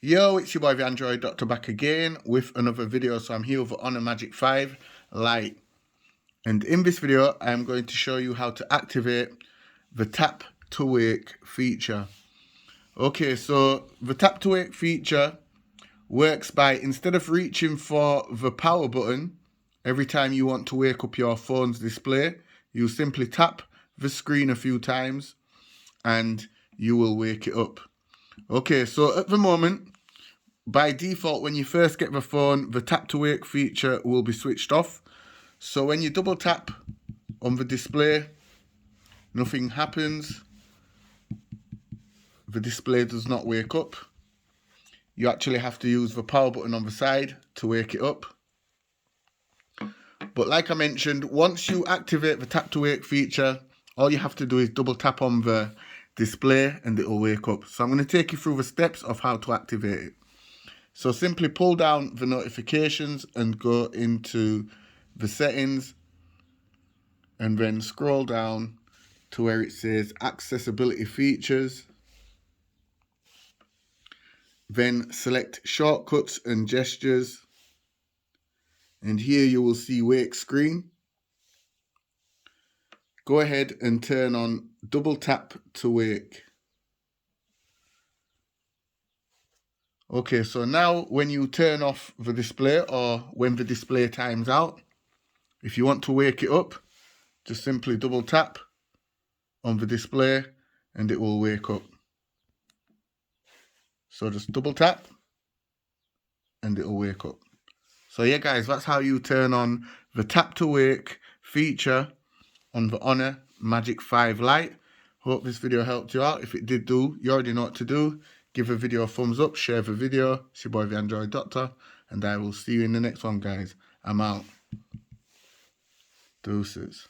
Yo, it's your boy the Android Doctor back again with another video. So I'm here with Honor Magic 5 Lite, and in this video I'm going to show you how to activate the tap to wake feature. Okay, so the tap to wake feature works by, instead of reaching for the power button every time you want to wake up your phone's display, you simply tap the screen a few times and you will wake it up. Okay, so at the moment, by default, when you first get the phone, the tap to wake feature will be switched off. So when you double tap on the display, nothing happens. The display does not wake up. You actually have to use the power button on the side to wake it up. But like I mentioned, once you activate the tap to wake feature, all you have to do is double tap on the display and it will wake up. So I'm going to take you through the steps of how to activate it. So simply pull down the notifications and go into the settings and then scroll down to where it says accessibility features. Then select shortcuts and gestures. And here you will see wake screen. Go ahead and turn on double tap to wake. Okay, so now when you turn off the display or when the display times out, if you want to wake it up, just simply double tap on the display and it will wake up. So just double tap and it will wake up. So yeah guys, that's how you turn on the tap to wake feature on the Honor Magic 5 Lite. Hope this video helped you out. If it did do, you already know what to do. Give the video a thumbs up, share the video. It's your boy the Android Doctor, and I will see you in the next one, guys. I'm out. Deuces.